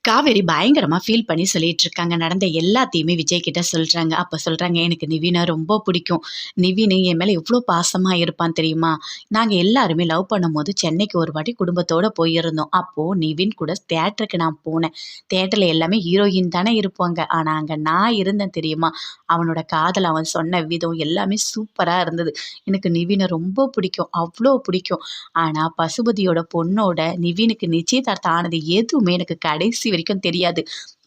காவேரி பயங்கரமா ஃபீல் பண்ணி சொல்லிட்டு இருக்காங்க. நடந்த எல்லாத்தையுமே விஜய் கிட்ட சொல்றாங்க. அப்ப சொல்றாங்க, "எனக்கு நிவின ரொம்ப பிடிக்கும். நிவின் என் மேல எவ்ளோ பாசமா இருப்பான் தெரியுமா? நாங்க எல்லாருமே லவ் பண்ணும்போது சென்னைக்கு ஒரு வாட்டி குடும்பத்தோட போயிருந்தோம். அப்போ நிவின் கூட தியேட்டருக்கு நான் போனேன். தியேட்டர்ல எல்லாமே ஹீரோயின் தானே இருப்பாங்க. ஆனா அங்க நான் இருந்தேன் தெரியுமா? அவனோட காதல் அவன் சொன்ன விதம் எல்லாமே சூப்பரா இருந்தது. எனக்கு நிவின ரொம்ப பிடிக்கும். அவ்ளோ பிடிக்கும். ஆனா பசுபதியோட பொண்ணோட நிவினுக்கு நிச்சயதார்த்தம் ஆனது எதுவுமே எனக்கு கடைசி வரைக்கும் தெரியாது.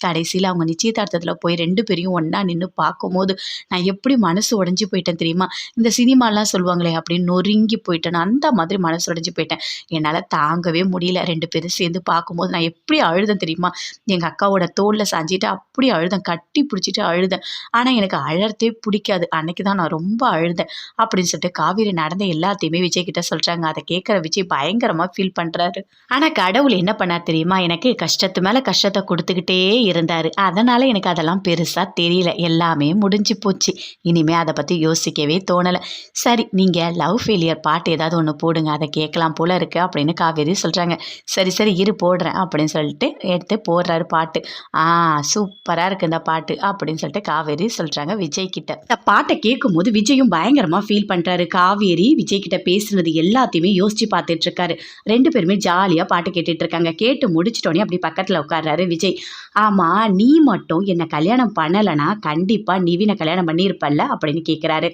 கடைசியில அவங்க நிச்சயதார்த்தத்துல போய் 2 பேரையும் ஒண்ணா நின்னு பார்க்கும்போது, நான் எப்படி மனசு உடைஞ்சு போயிட்டேன் தெரியுமா? இந்த சினிமாலாம் சொல்லுவாங்களே அப்படின்னு நொறுங்கி போயிட்டேன். நான் அந்த மாதிரி மனசு உடைஞ்சு போயிட்டேன். என்னால தாங்கவே முடியல. 2 பேரும் சேர்ந்து பார்க்கும்போது நான் எப்படி அழுதேன் தெரியுமா? எங்க அக்காவோட தோள்ல சாஞ்சிட்டு அப்படி அழுதேன். கட்டி பிடிச்சிட்டு அழுதேன். ஆனா எனக்கு அழறதே பிடிக்காது. அன்னைக்கு தான் நான் ரொம்ப அழுதேன். அப்படின்னு சொல்லிட்டு காவேரி நடந்த எல்லாத்தையுமே விஜய் கிட்ட சொல்றாங்க. அத கேட்கிற விஜய் பயங்கரமா ஃபீல் பண்றாரு. ஆனா கடவுள் என்ன பண்ணார் தெரியுமா? எனக்கு கஷ்டத்து மேல கஷ்டத்த குடுத்துக்கிட்டே இருந்தாரு. அதனால எனக்கு அதெல்லாம் பெருசா தெரியல. எல்லாமே முடிஞ்சு போச்சு. இனிமே அத பத்தி யோசிக்கவே தோணல. சரி, நீங்க லவ் ஃபெயிலியர் பாட்டு ஏதாவது ஒண்ணு போடுங்க. அத கேட்கலாம் போல இருக்கு அப்படின்னு காவேரி சொல்றாங்க. சரி, சரி இரு போடுறேன் அப்படின்னு சொல்லிட்டு எடுத்து போடுறாரு பாட்டு. ஆ சூப்பரா இருக்கு இந்த பாட்டு அப்படின்னு சொல்லிட்டு காவேரி சொல்றாங்க விஜய் கிட்ட. இந்த பாட்ட கேட்கும்போது விஜயும் பயங்கரமா ஃபீல் பண்றாரு. காவேரி விஜய் கிட்ட பேசுனது எல்லாத்தையுமே யோசிச்சு பார்த்துட்டு இருக்காரு. 2 பேருமே ஜாலியா பாட்டு கேட்டுட்டு இருக்காங்க. கேட்டு முடிச்சிட்டோனே அப்படி பக்கத்துல உட்கார்றாரு விஜய். ஆமா, நீ மட்டும் என்ன கல்யாணம் பண்ணலனா கண்டிப்பா நிவின கல்யாணம் பண்ணியிருப்பல்ல அப்படின்னு கேட்கிறாரு.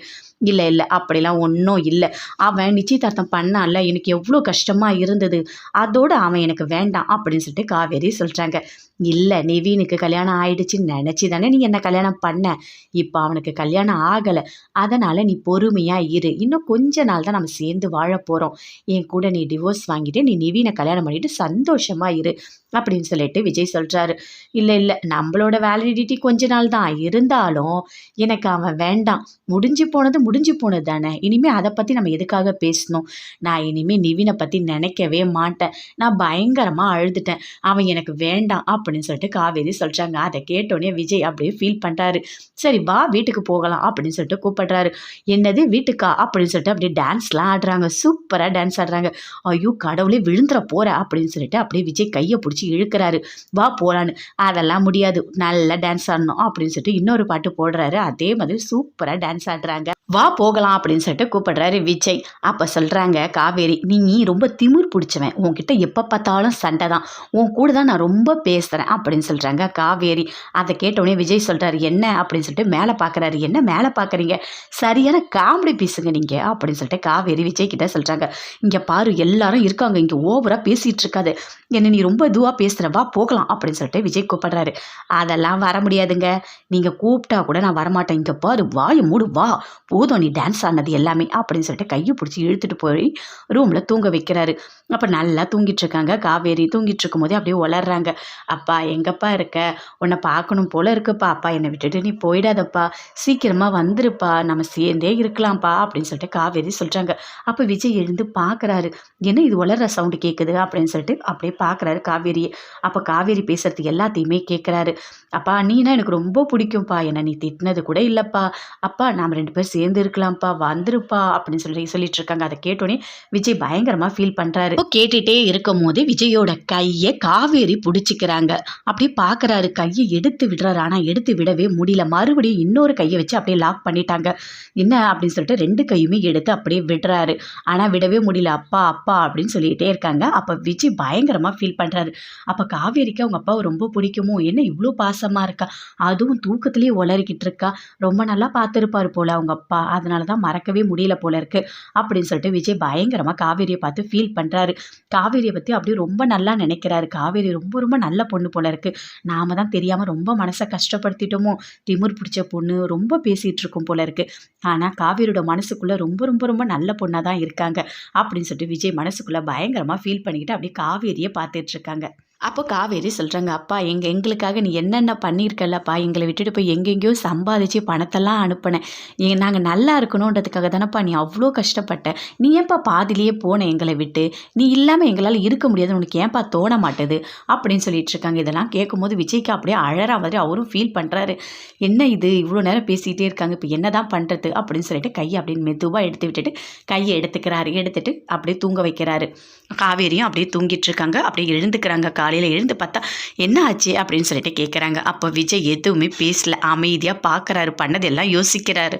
இல்ல இல்ல அப்படிலாம் ஒன்றும் இல்ல. அவன் நிச்சயதார்த்தம் பண்ணான்ல, எனக்கு எவ்வளோ கஷ்டமா இருந்தது. அதோட அவன் எனக்கு வேண்டாம் அப்படின்னு சொல்லிட்டு காவேரி சொல்றாங்க. இல்ல நிவினுக்கு கல்யாணம் ஆயிடுச்சுன்னு நினைச்சு தானே நீ என்ன கல்யாணம் பண்ண. இப்ப அவனுக்கு கல்யாணம் ஆகல. அதனால நீ பொறுமையா இரு. இன்னும் கொஞ்ச நாள் தான் நம்ம சேர்ந்து வாழ போறோம். என் கூட நீ டிவோர்ஸ் வாங்கிட்டு நீ நிவின கல்யாணம் பண்ணிட்டு சந்தோஷமா இரு அப்படின்னு சொல்லிட்டு விஜய் சொல்றாரு. இல்ல இல்ல நம்மளோட வேலிடிட்டி கொஞ்ச நாள் தான் இருந்தாலும் எனக்கு அவன் வேண்டாம். முடிஞ்சு போனது தானே. இனிமே அதை பத்தி நம்ம எதுக்காக பேசணும். நான் இனிமே நிவினை பத்தி நினைக்கவே மாட்டேன். நான் பயங்கரமா அழுதுட்டேன். அவன் எனக்கு வேண்டாம் அப்படின்னு சொல்லிட்டு காவேரி சொல்றாங்க. அதை கேட்டோடனே விஜய் அப்படியே ஃபீல் பண்றாரு. சரி வா வீட்டுக்கு போகலாம் அப்படின்னு சொல்லிட்டு கூப்பிடுறாரு. என்னது வீட்டுக்கா அப்படின்னு சொல்லிட்டு அப்படியே டான்ஸ்லாம் ஆடுறாங்க. சூப்பரா டான்ஸ் ஆடுறாங்க. ஐயோ கடவுளே விழுந்துற போற அப்படின்னு சொல்லிட்டு அப்படியே விஜய் கையை பிடிச்சி இழுக்கிறாரு. வா போலான்னு. அதெல்லாம் முடியாது. நல்லா டான்ஸ் ஆடணும் அப்படின்னு சொல்லிட்டு இன்னொரு பாட்டு போடுறாரு. அதே மாதிரி சூப்பரா டான்ஸ் ஆடுறாங்க. வா போகலாம் அப்படின்னு சொல்லிட்டு கூப்பிடுறாரு விஜய். அப்ப சொல்றாங்க காவேரி, நீ ரொம்ப திமிர் பிடிச்சவன். உன்கிட்ட எப்ப பார்த்தாலும் சண்டை தான். உன் கூட தான் நான் ரொம்ப பேசுறேன் அப்படின்னு சொல்றாங்க காவேரி. அதை கேட்டோடனே விஜய் சொல்றாரு, என்ன அப்படின்னு சொல்லிட்டு மேலே பார்க்கறாரு. என்ன மேலே பார்க்குறீங்க? சரியான காமெடி பீஸுங்க நீங்க அப்படின்னு சொல்லிட்டு காவேரி விஜய் கிட்ட சொல்றாங்க. இங்க பாரு எல்லாரும் இருக்காங்க. இங்க ஓவரா பேசிட்டு இருக்காது. என்ன நீ ரொம்ப இதுவா பேசுற. வா போகலாம் அப்படின்னு சொல்லிட்டு விஜய் கூப்பிடுறாரு. அதெல்லாம் வர முடியாதுங்க. நீங்க கூப்பிட்டா கூட நான் வரமாட்டேன். இங்க பாரு வாயை மூடு வா. போதும் நீ டான்ஸ் ஆனது எல்லாமே அப்படின்னு சொல்லிட்டு கையை பிடிச்சி இழுத்துட்டு போய் ரூம்ல தூங்க வைக்கிறாரு. அப்ப நல்லா தூங்கிட்டு இருக்காங்க காவேரி. தூங்கிட்டு இருக்கும் போதே அப்படியே உளர்றாங்க. அப்பா எங்கப்பா இருக்க? உன்னை பார்க்கணும் போல இருக்குப்பா. அப்பா என்னை விட்டுட்டு நீ போயிடாதப்பா. சீக்கிரமா வந்துருப்பா. நம்ம சேர்ந்தே இருக்கலாம்ப்பா அப்படின்னு சொல்லிட்டு காவேரி சொல்றாங்க. அப்ப விஜய் எழுந்து பார்க்கறாரு. என்ன இது உளர்ற சவுண்டு கேட்குது அப்படின்னு சொல்லிட்டு அப்படியே பார்க்கறாரு காவேரியை. அப்ப காவேரி பேசுறது எல்லாத்தையுமே கேட்கறாரு. அப்பா நீனா எனக்கு ரொம்ப பிடிக்கும்ப்பா. என்னை நீ திட்டினது கூட இல்லப்பா. அப்பா நாம 2 பேரும் சேர்ந்து இருக்கலாம்ப்பா. வந்துருப்பா அப்படின்னு சொல்லிட்டு இருக்காங்க. அதை கேட்டோடனே விஜய் பயங்கரமா ஃபீல் பண்றாரு. கேட்டுட்டே இருக்கும் போது விஜயோட கையை காவேரி பிடிச்சிக்கிறாங்க. அப்படியே பார்க்கறாரு. கையை எடுத்து விடுறாரு. ஆனா எடுத்து விடவே முடியல. மறுபடியும் இன்னொரு கையை வச்சு அப்படியே லாக் பண்ணிட்டாங்க. என்ன அப்படின்னு சொல்லிட்டு 2 கையுமே எடுத்து அப்படியே விடுறாரு. ஆனா விடவே முடியல. அப்பா அப்பா அப்படின்னு சொல்லிட்டே இருக்காங்க. அப்ப விஜய் பயங்கரமா ஃபீல் பண்றாரு. அப்ப காவேரிக்கு அவங்க அப்பாவை ரொம்ப பிடிக்குமோ, என்ன இவ்வளோ பாசமா இருக்கா, அதுவும் தூக்கத்திலேயே உளறிக்கிட்டு இருக்கா. ரொம்ப நல்லா பார்த்துருப்பாரு போல அவங்க அப்பா. அதனால தான் மறக்கவே முடியல போல இருக்கு அப்படின்னு சொல்லிட்டு விஜய் பயங்கரமா காவேரியை பார்த்து ஃபீல் பண்றாரு. காவேரியை பத்தி அப்படியே ரொம்ப நல்லா நினைக்கிறாரு. காவேரி ரொம்ப ரொம்ப நல்ல பொண்ணு போல இருக்கு. நாம தான் தெரியாம ரொம்ப மனசை கஷ்டப்படுத்திட்டோமோ. திமிர் பிடிச்ச பொண்ணு ரொம்ப பேசிட்டு இருக்கும் போல இருக்கு. ஆனா காவேரியோட மனசுக்குள்ள ரொம்ப ரொம்ப ரொம்ப நல்ல பொண்ணா தான் இருக்காங்க அப்படின்னு சொல்லிட்டு விஜய் மனசுக்குள்ள பயங்கரமா ஃபீல் பண்ணிக்கிட்டு அப்படியே காவேரியை பார்த்துட்டு இருக்காங்க. அப்போ காவேரி சொல்றாங்க, அப்பா எங்களுக்காக நீ என்னென்ன பண்ணியிருக்கல்லப்பா. எங்களை விட்டுட்டு போய் எங்கெங்கேயோ சம்பாதிச்சு பணத்தெல்லாம் அனுப்புனேன். நாங்கள் நல்லா இருக்கணுன்றதுக்காக தானப்பா நீ அவ்வளோ கஷ்டப்பட்ட. நீ ஏன்ப்பா பாதிலேயே போன எங்களை விட்டு. நீ இல்லாமல் எங்களால் இருக்க முடியாதுன்னு உனக்கு ஏன்ப்பா தோண மாட்டுது அப்படின்னு சொல்லிட்டு இருக்காங்க. இதெல்லாம் கேட்கும்போது விஜய்க்கு அப்படியே அழற மாதிரி அவரும் ஃபீல் பண்ணுறாரு. என்ன இது இவ்வளோ நேரம் பேசிகிட்டே இருக்காங்க, இப்போ என்ன தான் பண்ணுறது அப்படின்னு சொல்லிட்டு கையை அப்படின்னு மெதுவாக எடுத்து விட்டுட்டு கையை எடுத்துக்கிறாரு. எடுத்துட்டு அப்படியே தூங்க வைக்கிறாரு. காவேரியும் அப்படியே தூங்கிட்டு இருக்காங்க. அப்படியே எழுந்துக்கிறாங்க. காலையில் எழுந்து பார்த்தா என்ன ஆச்சு அப்படின்னு சொல்லிட்டு கேட்குறாங்க. அப்போ விஜய் எதுவுமே பேசல. அமைதியாக பார்க்குறாரு. பண்ணதெல்லாம் யோசிக்கிறாரு.